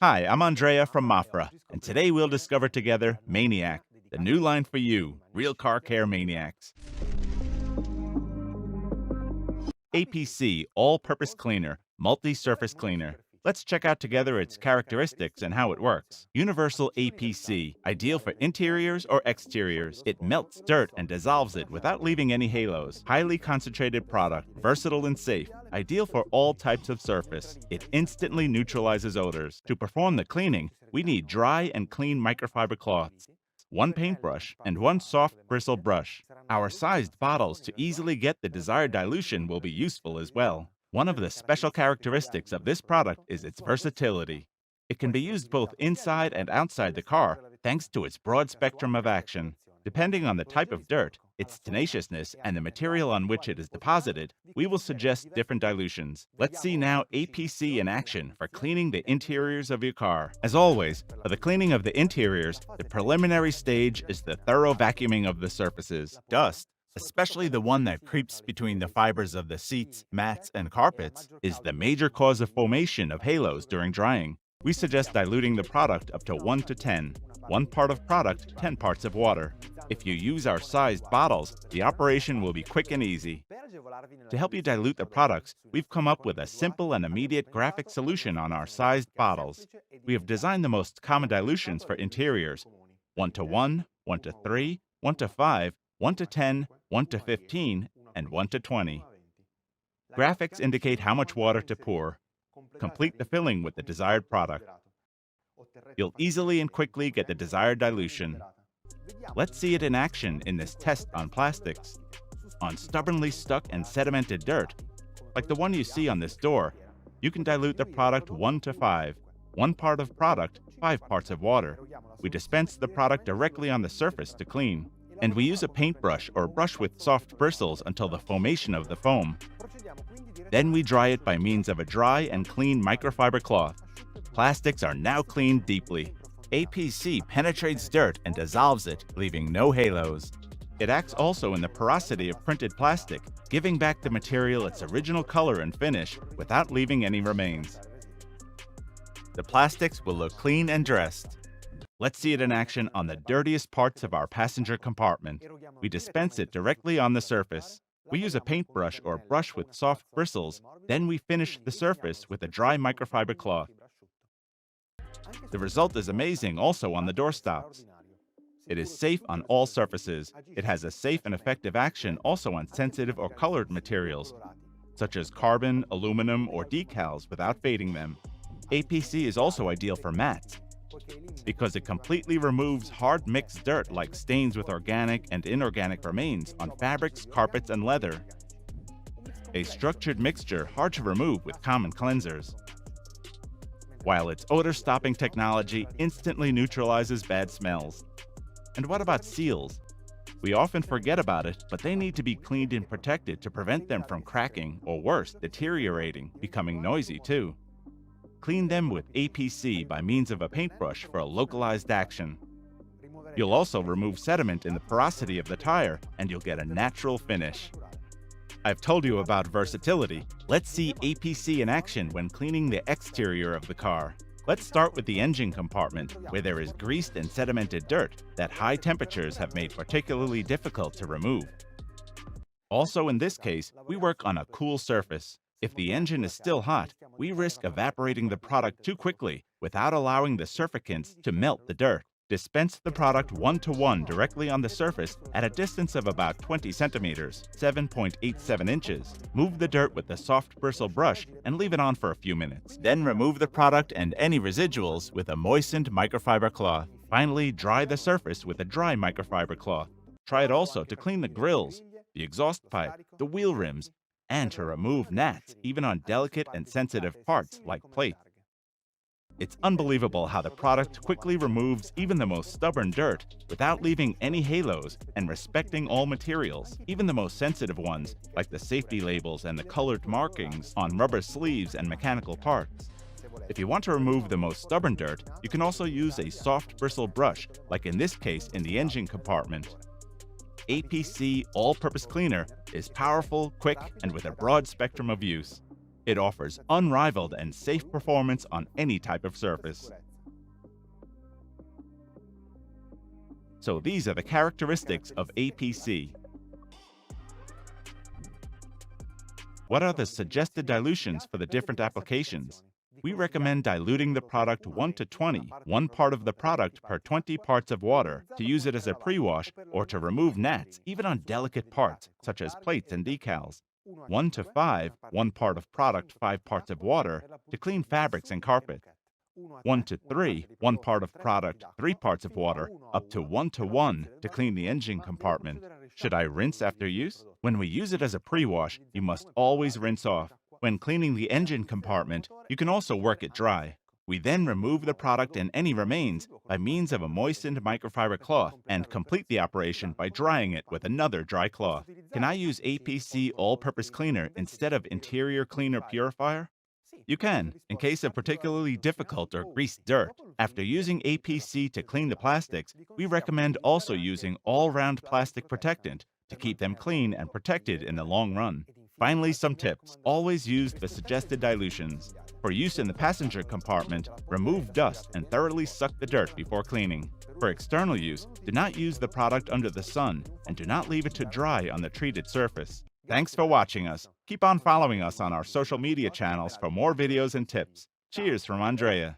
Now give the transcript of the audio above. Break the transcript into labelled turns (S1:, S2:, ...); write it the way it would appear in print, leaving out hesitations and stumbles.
S1: Hi, I'm Andrea from Mafra, and today we'll discover together Maniac, the new line for you, real car care maniacs. APC, all-purpose cleaner, multi-surface cleaner. Let's check out together its characteristics and how it works. Universal APC, ideal for interiors or exteriors. It melts dirt and dissolves it without leaving any halos. Highly concentrated product, versatile and safe. Ideal for all types of surface. It instantly neutralizes odors. To perform the cleaning, we need dry and clean microfiber cloths, one paintbrush, and one soft bristle brush. Our sized bottles to easily get the desired dilution will be useful as well. One of the special characteristics of this product is its versatility. It can be used both inside and outside the car thanks to its broad spectrum of action. Depending on the type of dirt, its tenaciousness, and the material on which it is deposited, we will suggest different dilutions. Let's see now APC in action for cleaning the interiors of your car. As always, for the cleaning of the interiors, the preliminary stage is the thorough vacuuming of the surfaces. Dust, especially the one that creeps between the fibers of the seats, mats, and carpets, is the major cause of formation of halos during drying. We suggest diluting the product up to 1 to 10. 1 part of product, 10 parts of water. If you use our sized bottles, the operation will be quick and easy. To help you dilute the products, we've come up with a simple and immediate graphic solution on our sized bottles. We have designed the most common dilutions for interiors: 1 to 1, 1 to 3, 1 to 5, 1 to 10, 1 to 15, and 1 to 20. Graphics indicate how much water to pour. Complete the filling with the desired product. You'll easily and quickly get the desired dilution. Let's see it in action in this test on plastics. On stubbornly stuck and sedimented dirt, like the one you see on this door, you can dilute the product 1 to 5. 1 part of product, 5 parts of water. We dispense the product directly on the surface to clean. And we use a paintbrush or brush with soft bristles until the formation of the foam. Then we dry it by means of a dry and clean microfiber cloth. Plastics are now cleaned deeply. APC penetrates dirt and dissolves it, leaving no halos. It acts also in the porosity of printed plastic, giving back the material its original color and finish without leaving any remains. The plastics will look clean and dressed. Let's see it in action on the dirtiest parts of our passenger compartment. We dispense it directly on the surface. We use a paintbrush or brush with soft bristles, then we finish the surface with a dry microfiber cloth. The result is amazing also on the doorstops. It is safe on all surfaces. It has a safe and effective action also on sensitive or colored materials, such as carbon, aluminum, or decals without fading them. APC is also ideal for mats, because it completely removes hard mixed dirt like stains with organic and inorganic remains on fabrics, carpets, and leather. A structured mixture hard to remove with common cleansers. While its odor-stopping technology instantly neutralizes bad smells. And what about seals? We often forget about it, but they need to be cleaned and protected to prevent them from cracking, or worse, deteriorating, becoming noisy too. Clean them with APC by means of a paintbrush for a localized action. You'll also remove sediment in the porosity of the tire, and you'll get a natural finish. I've told you about versatility. Let's see APC in action when cleaning the exterior of the car. Let's start with the engine compartment, where there is greased and sedimented dirt that high temperatures have made particularly difficult to remove. Also in this case, we work on a cool surface. If the engine is still hot, we risk evaporating the product too quickly without allowing the surfactants to melt the dirt. Dispense the product 1 to 1 directly on the surface at a distance of about 20 centimeters, 7.87 inches. Move the dirt with the soft bristle brush and leave it on for a few minutes. Then remove the product and any residuals with a moistened microfiber cloth. Finally, dry the surface with a dry microfiber cloth. Try it also to clean the grills, the exhaust pipe, the wheel rims, and to remove gnats, even on delicate and sensitive parts like plate. It's unbelievable how the product quickly removes even the most stubborn dirt without leaving any halos and respecting all materials, even the most sensitive ones, like the safety labels and the colored markings on rubber sleeves and mechanical parts. If you want to remove the most stubborn dirt, you can also use a soft bristle brush, like in this case in the engine compartment. APC All-Purpose Cleaner is powerful, quick, and with a broad spectrum of use. It offers unrivaled and safe performance on any type of surface. So these are the characteristics of APC. What are the suggested dilutions for the different applications? We recommend diluting the product 1 to 20, 1 part of the product per 20 parts of water, to use it as a pre-wash or to remove gnats, even on delicate parts, such as plates and decals. 1 to 5, 1 part of product, 5 parts of water, to clean fabrics and carpet. 1 to 3, 1 part of product, 3 parts of water, up to 1 to 1 to clean the engine compartment. Should I rinse after use? When we use it as a pre-wash, you must always rinse off. When cleaning the engine compartment, you can also work it dry. We then remove the product and any remains by means of a moistened microfiber cloth and complete the operation by drying it with another dry cloth. Can I use APC all-purpose cleaner instead of interior cleaner purifier? You can, in case of particularly difficult or greased dirt. After using APC to clean the plastics, we recommend also using all-round plastic protectant to keep them clean and protected in the long run. Finally, some tips. Always use the suggested dilutions. For use in the passenger compartment, remove dust and thoroughly suck the dirt before cleaning. For external use, do not use the product under the sun and do not leave it to dry on the treated surface. Thanks for watching us. Keep on following us on our social media channels for more videos and tips. Cheers from Andrea.